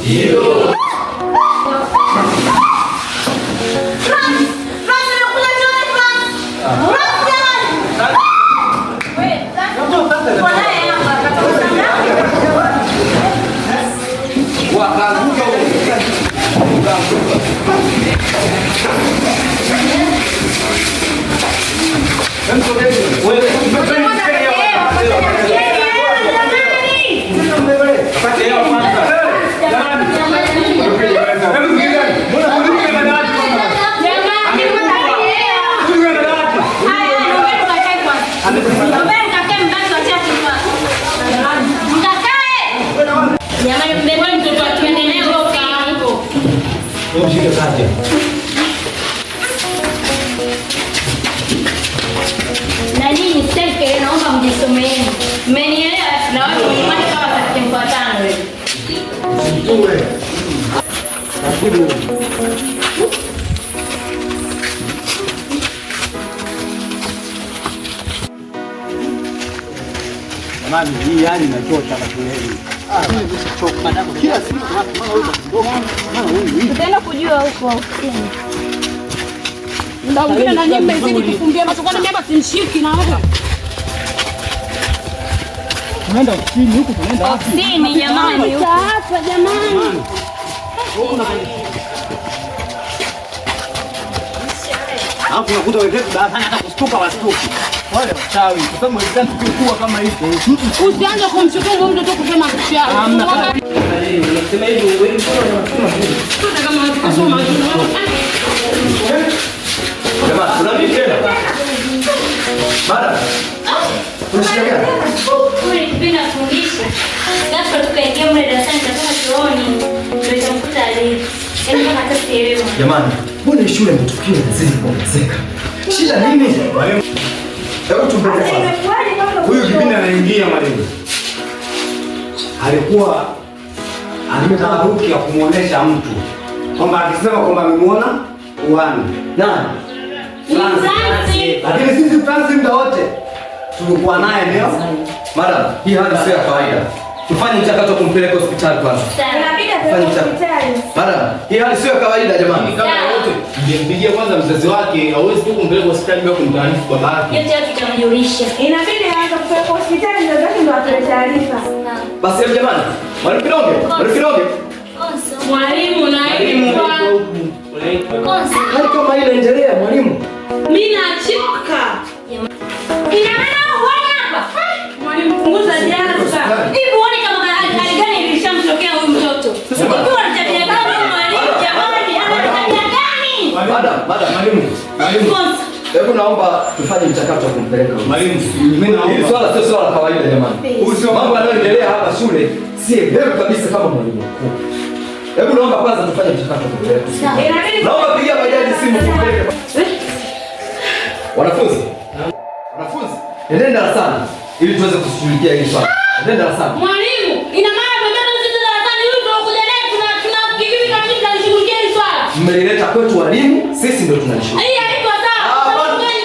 Ndio. Na nyinyi sasa naomba mjisomee. Mmenielewa? Na watu mmoja kama katika mfuatano wewe. Mtume. Karibu. Jamani, hii yani inachosha na kuleli. Kila siku tutaenda kujua huko ofisini. Ndio mwingine na nyinyi mmezidi kufumbia macho kwa nini hapa simshiki na wewe? tunaenda ofisini huko, tunaenda wapi? Ofisini jamani, huko hapa jamani. Hapo unakuta wenzetu darasani hata kustuka wastuki. Wale wachawi. Kwa sababu wenzetu tukua kama hivi. Usianze kumshutumu mtu tu kusema mchawi. Hamna. Unasema hivi wewe unasema hivi. Hata kama ukisoma Jamaa, kuna nini tena? Bada. Unashika gani? Wewe unapenda kufundisha. Sasa tukaingia mle darasani kama tuoni. Ndio mkuta ali. Yaani kama hata sielewi. Jamani, mbona shule matukio yanazidi kuongezeka? Shida nini? Mwalimu. Hebu tumbele kwanza. Huyu kipindi anaingia mwalimu. Alikuwa ametaka ruki ya kumuonesha mtu kwamba akisema kwamba amemuona uani. Nani? Lakini sisi Francis muda wote tulikuwa naye leo. Madam, hii hali sio ya kawaida. Tufanye mchakato kumpeleka hospitali kwanza. Tunapita hospitali. Madam, hii hali sio ya kawaida jamani. Kama wote mgempigia kwanza mzazi wake, hawezi tu kumpeleka hospitali bila kumtaarifu baba yake. Yote tutamjulisha. Inabidi aanze kupeleka hospitali ndio zake ndio atoe taarifa. Basi hebu jamani, mwalimu Kidonge, mwalimu Kidonge. mwalimu na elimu. Hali kama hii inaendelea mwalimu. Mimi nachoka. Ina maana uone hapa. Mwalimu punguza jaza. Hivi uone kama hali gani ilishamtokea huyu mtoto. Ukiwa na tabia kama mwalimu jamani, ana tabia gani? Madam, mwalimu. Hebu naomba tufanye mchakato wa kumpeleka. Mwalimu, mimi naomba. Hili swala sio swala la kawaida jamani. Mambo yanayoendelea hapa shule si elewi kabisa kama mwalimu mkuu. Hebu naomba kwanza tufanye mchakato wa kumpeleka. Naomba pigia bajaji simu kumpeleka. Wanafunzi. Nendeni darasani ili tuweze kushughulikia hili swala. Nendeni darasani. Mwalimu, ina maana pembeni sisi darasani huyu tunakuja naye tunafikiri kama sisi tunashughulikia hili swala. Mmelileta kwetu walimu, sisi ndio tunalishughulikia. Hii haiko sawa.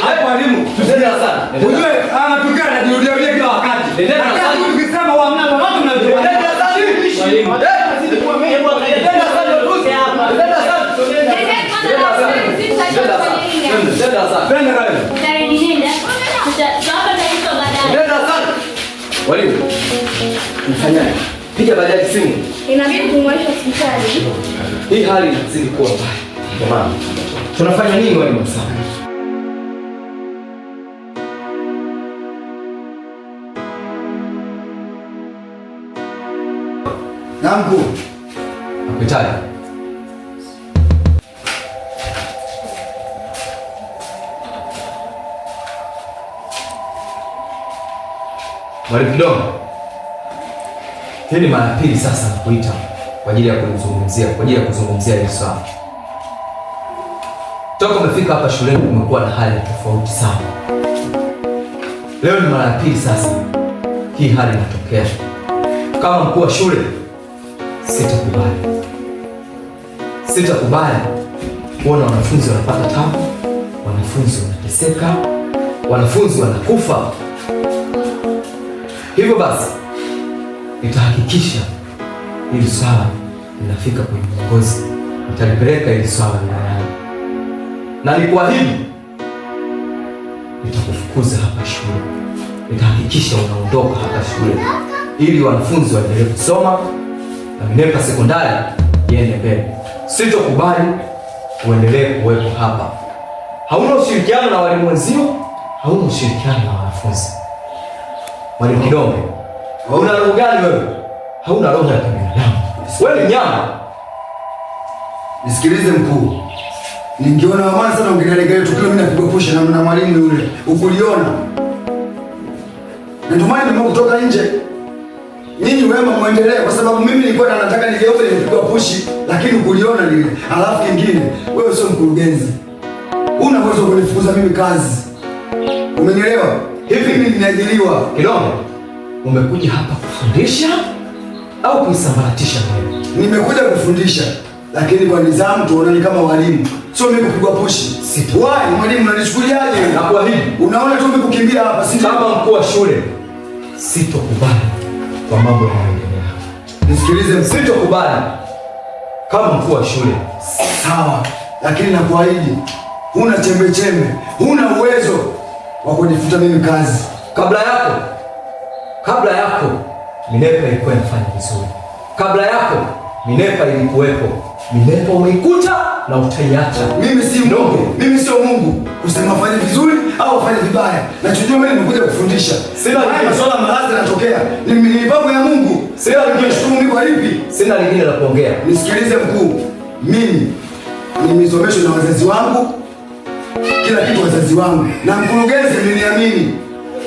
Hapo walimu, tuende darasani. Unajua anatukana anajirudia kila wakati. Nendeni darasani. Ukisema wa mnamo watu mnajua. Nendeni darasani. Mwalimu, azidi kuwa mimi hapa. Nendeni darasani wanafunzi hapa. Nendeni darasani. Nendeni darasani. Twende kale. Utarudi nenda. Tutawapa taarifa baadaye. Nendeni darasani. Walimu. Mfanyaje? Piga bajaji simu. Inabidi kumwaisha hospitali. Hii hali inazidi kuwa mbaya. Jamani. Tunafanya nini walimu sana? Namku. Hospitali. Mwalimu Kidonge. Hii ni mara pili sasa nakuita kwa ajili ya kuzungumzia hili swala. Toka umefika hapa shuleni kumekuwa na hali tofauti sana. Leo ni mara ya pili sasa hii hali inatokea. Kama mkuu wa shule sitakubali kuona wanafunzi wanapata tabu, wanafunzi wanateseka, wanafunzi wanakufa. Hivyo basi nitahakikisha hili swala ninafika kwenye uongozi, nitalipeleka hili swala wilayani, na nikuahidi nitakufukuza hapa shule. Nitahakikisha unaondoka hapa shule ili wanafunzi waendelee kusoma na Minepa sekondari iende mbele. Sitokubali uendelee kuwepo hapa. Hauna ushirikiano na walimu wenzio, hauna ushirikiano na wanafunzi. Mwalimu Kidonge, una roho gani wewe? Hauna roho ya kibinadamu. Wewe ni nyama. Nisikilize mkuu. Ningeona amani sana ungelegea tukio mimi napigwa pusha na mwalimu yule. Ukuliona? Na ndio maana nimeamua kutoka nje. Nyinyi wema muendelee kwa sababu mimi nilikuwa nataka nigeuke nipigwa pushi lakini ukuliona lile. Alafu kingine, wewe sio mkurugenzi. Una uwezo kunifukuza mimi kazi. Umenielewa? Hivi mimi nimeajiriwa. Kidonge, umekuja hapa kufundisha au kuisambaratisha wewe? Nimekuja kufundisha, lakini kwa nidhamu tuonane kama walimu. Sio mimi kupigwa pushi. Wai, mwalimu unanichukuliaje? Nakuahidi. Unaona tu mimi kukimbia hapa, si kama mkuu wa shule. Sitokubali kwa mambo yanayoendelea. Nisikilize, sitokubali kama mkuu wa shule. Sawa, lakini nakuahidi huna chembe chembe, huna uwezo wa kunifuta mimi kazi. Kabla yako Minepa ilikuwa inafanya vizuri. Kabla yako Minepa ilikuwepo. Minepa umeikuta na utaiacha. Mimi si Mungu. Mimi sio Mungu kusema fanye vizuri au fanye vibaya. Nachojua mimi nimekuja kufundisha. Sina lingine. Masuala malazi yanatokea. Ni mipango ya Mungu. Sina lingine. Shukuru mimi kwa lipi? Sina lingine la kuongea. Nisikilize mkuu. Mimi nimesomeshwa na wazazi wangu. Kila kitu wazazi wangu. Na mkurugenzi mliniamini.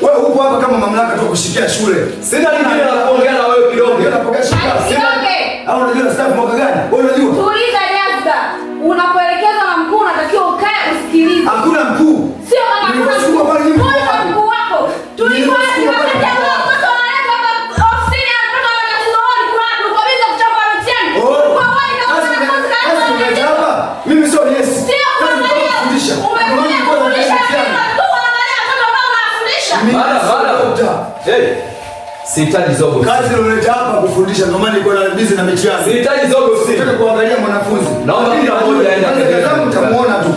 Wewe upo hapa kama mamlaka tu kushikia shule. Sina lingine la kuongea na wewe Kidonge. Au unajua staff mwaka gani? Wewe unajua? Tuliza Jazda. Unapoelekezwa na mkuu unatakiwa ukae usikilize. Hakuna mkuu. Sio kama kuna mkuu. Wewe mkuu wako. Tulikuwa tunataka watoto wanaleta hapa ofisini na mtoto anatatizo wao kwa kubiza kuchapa mtihani. Kwa wale ndio wanataka hapa. Mimi sio yes. Sio kufundisha. Umekuja kufundisha tu wanaangalia watoto ambao wanafundisha. Hey. Sihitaji zogo. Kazi unaleta hapa kufundisha, ndio maana niko na busy na mechi yangu. Sihitaji zogo, sitaki kuangalia mwanafunzi. Naomba kila mmoja aende kazi zangu, mtamuona tu.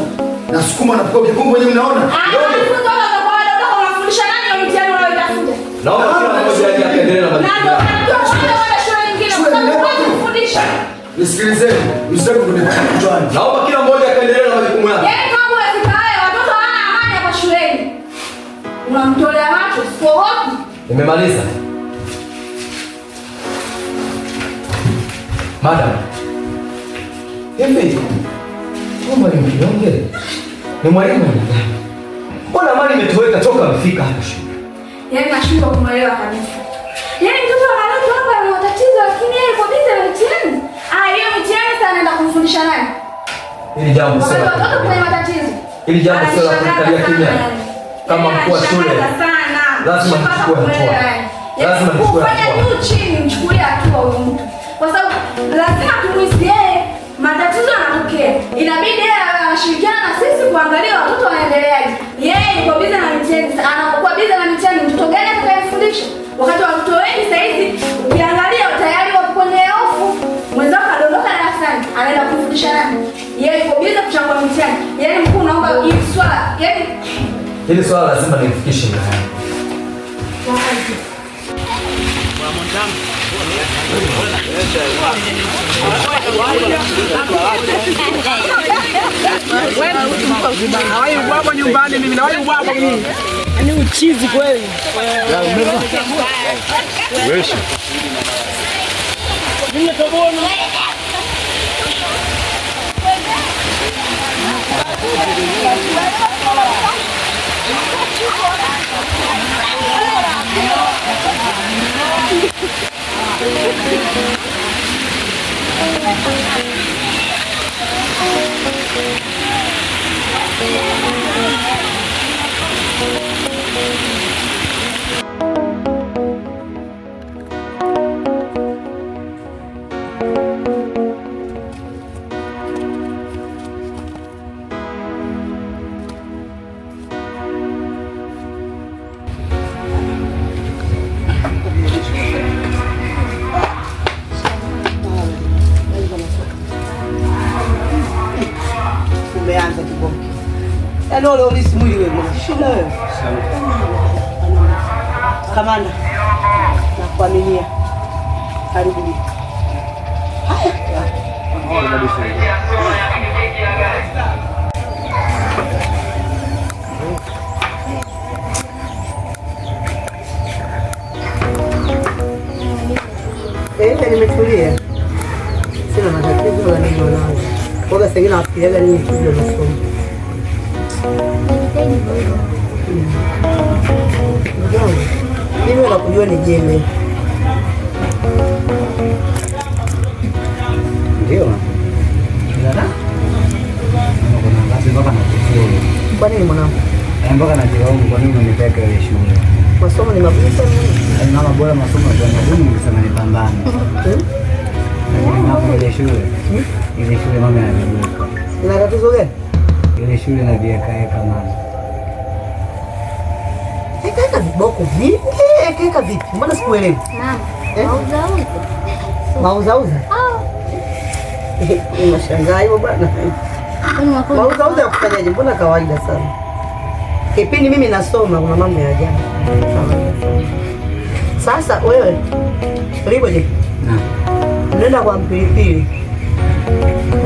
Nasukuma na kwa kipungu wenyewe mnaona. Wanafunzi wao kwa wadogo wanafundisha nani wa mtihani unaoitafuta. Naomba kila mmoja aende akaendelee na majukumu yake. Nisikilizeni, msitaki kunipata kichwani. Naomba kila mmoja akaendelee na majukumu yake. Yaani kama unafika haya watoto hawana amani hapa shuleni. Unamtolea macho, sikohoki. Nimemaliza. Madam. Hivi, mwalimu Kidonge ni mwalimu wa nidhamu. Mbona amani imetoweka toka amefika hapa shule? Yaani nashindwa kumwelewa kabisa. Yaani mtoto analeta hapa na matatizo lakini yeye yuko busy na mtihani. Hiyo mtihani sasa anaenda kumfundisha nani? Hili jambo sio. Watoto kuna matatizo. Hili jambo sio la kukalia kimya. Kama mkuu wa shule. Lazima nichukue hatua. Lazima nichukue hatua. Kufanya juu chini mchukulie hatua huyo mtu. Kwa sababu lazima tumuisie matatizo yanatokea. Inabidi yeye anashirikiana na sisi kuangalia watoto wanaendeleaje. Yeye yuko busy na mtihani. Anapokuwa busy na mtihani mtoto gani atakayefundisha? Wakati watoto wengi sasa hizi ukiangalia tayari wako kwenye hofu. Mwenzao kadondoka darasani, anaenda kufundisha nani? Yeye yuko busy kuchambua mtihani. Yaani mkuu naomba hili swala, yaani hili swala lazima nilifikishe ndani. Hawahi ubwabwa nyumbani mimi, hawahi ubwabwa mimi. Ni uchizi kweli. Wewe. Mimi tabona. Yaani leo lisi mwili wewe. Shida wewe. Kamanda. Nakuaminia. Karibu. Haya. Nimetulia. Sina matatizo wala nini wanao. Kwa sababu nafikiriaga nini kidogo masomo. Mimi nakujua ni jeme. Ndio. Kwa nini mwanangu? Mpaka najilaaumu kwa nini unanipeleka ile shule. Masomo ni magumu sana. Mama bora masomo ndio magumu sana nipambane. Mama ile shule. Ile shule mama ananiweka. Ina tatizo gani? Ile shule na vieka mama. Eka viboko vipi? Eka vipi? Mbona sikuelewi? Naam. Mauza. Unashangaa hivyo bwana. Mauza ya kufanyaje? Mbona kawaida sana. Kipindi mimi nasoma kuna mambo ya ajabu. Sasa wewe Liboje? Naam. Nenda kwa Mpilipili.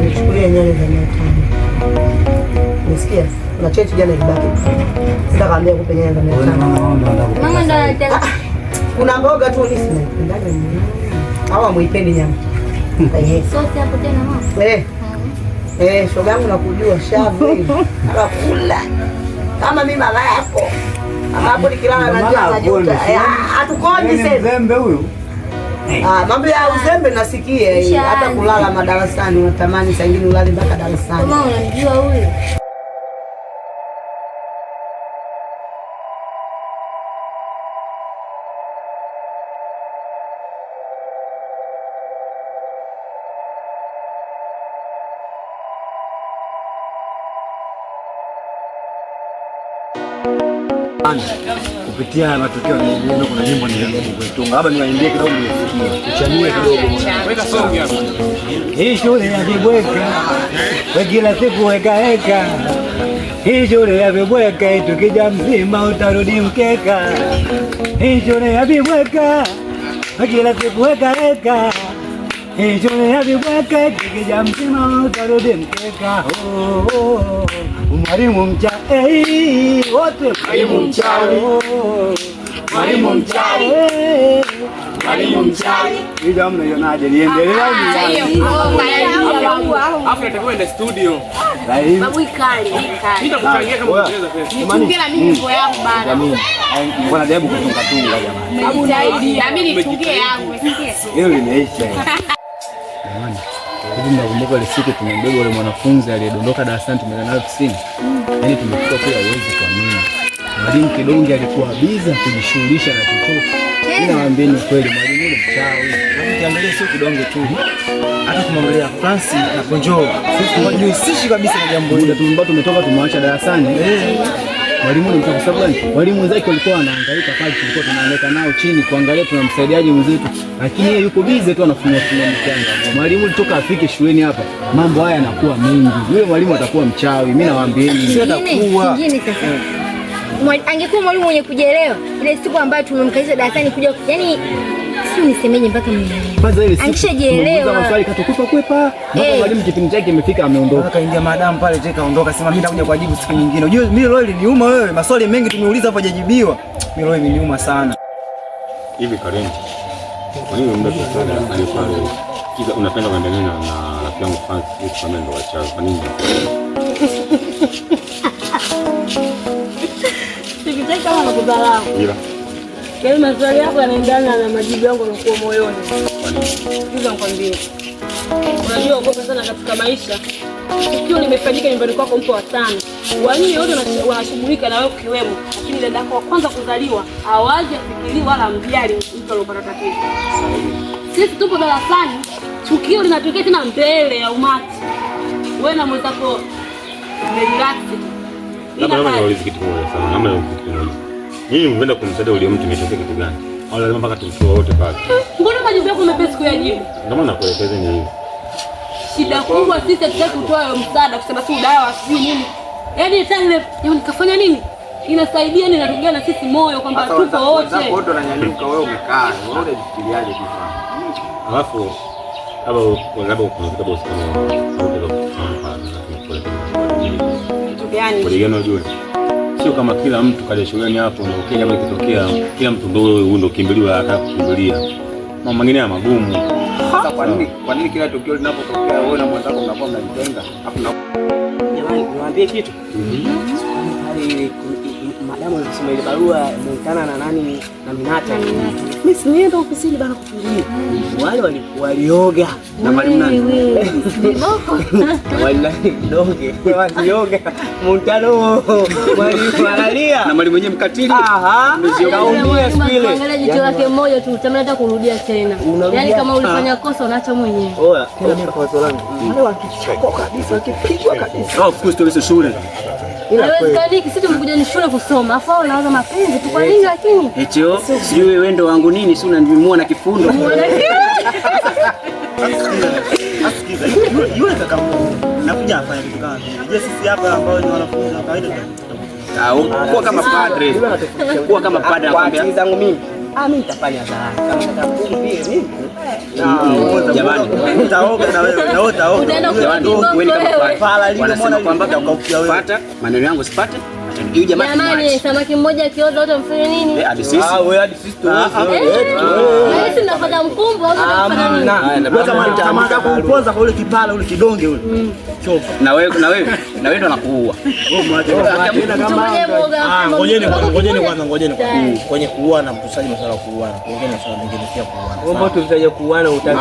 Nichukulie nyanya za 500. Nisikia? Na cheti jana ibaki. Sitakwambia kupe nyanya za 500. Mama ndo anataka. Kuna mboga tu nisime. Ndaga ni. Hawa muipendi nyama. Sote hapo tena mama. Shoga yangu nakujua shavu. Nakula. Kama mimi mama yako. Mama hapo nikilala na njaa najuta. Hatukondi sasa. Mzembe huyu. Mambo ya uzembe nasikia hata kulala madarasani unatamani saa nyingine ulale mpaka darasani. Mama unamjua huyu? Kupitia matukio yanayoendelea kuna nyimbo nilijaribu kuitunga. Hapa niwaimbie kidogo nisikie. Uchanue kidogo. Weka song hapo. Hii shule ya vibweka. Kwa kila siku weka. Hii shule ya vibweka tukija mzima utarudi mkeka. Hii shule ya vibweka. Kwa kila siku weka. Hii shule ya vibweka tukija mzima utarudi mkeka. Mwalimu mchawi wote, mwalimu mchawi, mwalimu mchawi, mwalimu mchawi. Hizo hamna ionaje, niendelee au Hapo natakiwa enda studio. Babu ikali. Nitakuchangia kama unaweza pesa. Nitungie na mimi nyimbo yangu bana. mbona jaribu kutunga jamani. Babu zaidi, mimi nitungie yangu, usikie. Hiyo limeisha. Jamani. Hivi mnakumbuka ile siku tumembeba yule mwanafunzi aliyedondoka darasani tumeenda naye ofisini? Yaani tumefika kule hawezi kuamini. Mwalimu Kidonge alikuwa biza kujishughulisha na chochote. Mimi nawaambieni kweli mwalimu yule mchawi. Ukiangalia sio Kidonge tu. Hata kumwangalia Francis na Ponjo. Sisi tunajihusisha kabisa na jambo hili. Tumetoka tumewaacha darasani. Mwalimu ni mchawi sababu gani? Walimu wenzake walikuwa wanahangaika pale, tulikuwa tunaangaika nao chini kuangalia tunamsaidiaje mwenzetu. Lakini yeye yuko bize tu anafanya mtihani. Mwalimu alitoka afike shuleni hapa, mambo haya yanakuwa mengi. Yule mwalimu atakuwa mchawi, mimi nawaambieni. Sio atakuwa. Kingine sasa. Angekuwa mwalimu mwenye kujielewa, ile siku ambayo tumemkalisha darasani kuja, yani si nisemeje mpaka mimi. Kwanza ile siku angeshajielewa. Maswali katokupa. Mwalimu kipindi chake imefika ameondoka. Kaingia madamu pale teka kaondoka, sema mimi nitakuja kujibu siku nyingine. Unajua mimi leo iliniuma wewe, maswali mengi tumeuliza hapo hajajibiwa. Mimi leo imeniuma sana. Hivi Karenti. Kwa nini muda sana alifanya? Kiza unapenda kuendelea na rafiki yangu Francis kama ndo wachawi. Kwa nini? Sikitaka kama nakudharau. Ila. Yaani maswali yako yanaendana na majibu yangu yanakuwa moyoni. Kwa nini? Sikiza nikwambie. Unajua ukopa sana katika maisha. Tukio limefanyika nyumbani kwako mpo watano. Wanne wote wanashughulika na wewe ukiwemo. Lakini dada yako wa kwanza kuzaliwa hawaje kufikiri wala mjali mtu aliyopata tatizo. Sisi tupo darasani, tukio linatokea tena mbele ya umati. Wewe na mwenzako relax. Labda niulize kitu moja sana. Kama kitu moja. Mimi nimeenda kumsaidia yule mtu imetokea kitu gani? Au lazima mpaka tumtoe wote pale? Mbona majibu yako mepesi kuyajibu? Ndio maana nakuelekeza ni hivi. Shida kubwa sisi hatutaki kutoa msaada kusema tu dawa sijui nini. Yaani tena nikafanya nini? Inasaidia ni natugia na sisi moyo kwamba tupo wote. Sasa wote wananyanyuka, wewe umekaa. Wewe unafikiriaje tu sana? Alafu labda kuna kitabu sana. Kitu gani? Kwa hiyo unajua sio kama kila mtu kaja shuleni hapo na ukija kama ikitokea kila mtu ndio wewe ndio kimbiliwa atakukimbilia. Mambo mengine magumu. Sasa kwa nini kila tukio linapotokea wewe na mwenzako mnakuwa mnajitenga? Hapo na jamani, niwaambie kitu. Pale madamu alisema ile barua imeitana na nani na Minata. Mimi si nienda ofisini bana kufungia. Wale walioga na mwalimu nani? Wale doge. Walioga. Muntano mwalimu analia. Na mwalimu mwenyewe mkatili. Kaumia siku ile. Angalia jicho lake moja tu, utamleta kurudia tena. Yaani kama ulifanya kosa unaacha mwenyewe. Oya, kila mimi kwa swala langu. Wale wakichoko kabisa, wakipigwa kabisa. Of course tulizo shule. Haiwezekani sisi tumekuja ni shule kusoma. Afu wao wanaanza mapenzi tu kwa nini lakini? Hicho sijui wewe ndo wangu nini, si unanimua na kifundo. Asikiza. Yule kaka nakuja hapa kitu kama hivi. Je, sisi hapa ambao ni wanafunzi wa kawaida kuwa kama padre. Kuwa kama padre anakuambia kwa zangu mimi. Mimi nitafanya sawa. Kama nataka kumpia mimi. Jamani, utaoga na wewe, na utaoga. Jamani, wewe ni kama padre. Wanasema kwamba ukafuata maneno yangu sipate. Hiyo jamani, samaki mmoja akioza wote mfanye nini? Hadi sisi. Wewe hadi sisi tu. Sisi tunapata mkumbo au tunafanya nini? Kama kuponza kwa ule kipala ule kidonge ule. Chofu. Na wewe ndo nakuua. Wewe mwache. Ngojeni kwanza. Kwenye kuua na mkusanyi masuala ya kuua. Kuongea masuala mengine pia kuua. Wewe mbona tutaje kuuana utaki?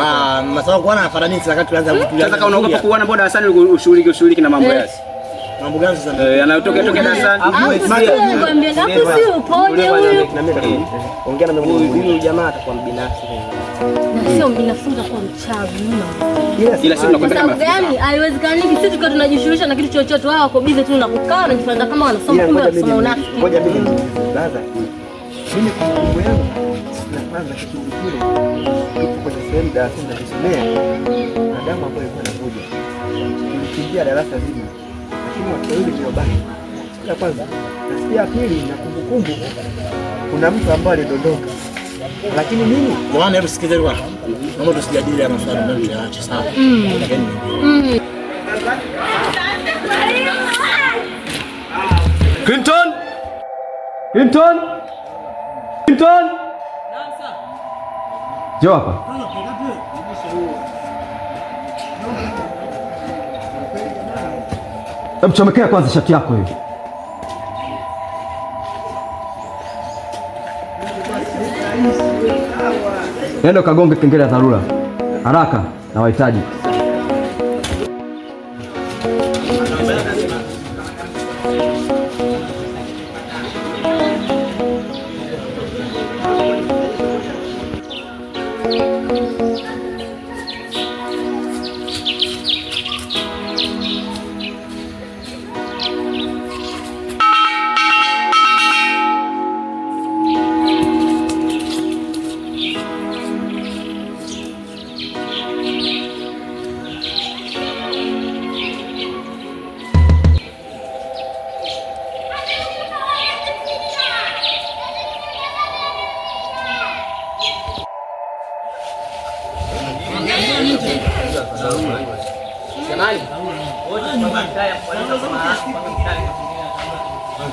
Masuala ya kuuana yafanya nini wakati tuanza kutulia. Sasa kama unaogopa kuuana bora darasani ushughulike na mambo yasi. Mambo gani sasa? Yanayotokea darasani. Nikwambia hapo si upoje huyu. Ongea na huyu jamaa atakuwa mbinafsi. Na sio mbinafsi kwa mchawi. Ila sisi tunakwenda kama gani? Haiwezekani sisi tukiwa tunajishughulisha na kitu chochote, wao wako busy tu na kukaa na kufanya kama wanasoma, kumbe wanasoma unafiki. Ngoja mimi nizaza. Mimi kwa mambo yangu na kwanza kitu kile tuko kwenye sehemu darasa tunajisomea. Madamu ambaye alikuwa anakuja. Tulikimbia darasa zima. Lakini watu wawili ni wabaki. Ya kwanza, nasikia pili na kumbukumbu kuna mtu ambaye alidondoka. Lakini mimi jamani, hebu sikizeni bwana. Naomba tusijadili ya masuala ambayo tuyaache sawa. Clinton! Jo hapa. Hebu chomekea kwanza shati yako hiyo. Nenda kagonge kengele ya dharura. Haraka na wahitaji.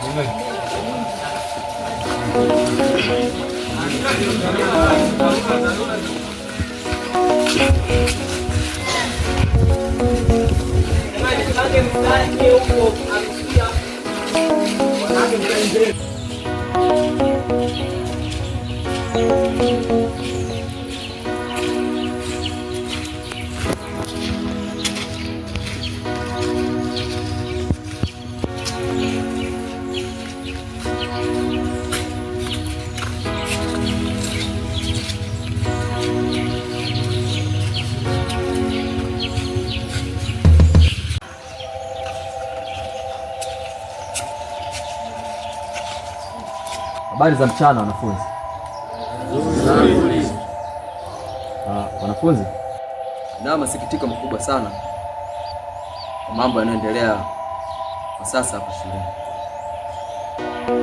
jamani. Habari za mchana wanafunzi. Wanafunzi, na masikitiko makubwa sana kwa mambo yanayoendelea kwa sasa hapa shuleni.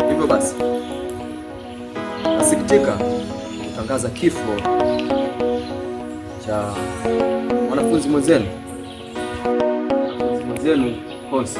Hivyo basi, nasikitika kutangaza kifo cha mwanafunzi mwenzenu Konsi.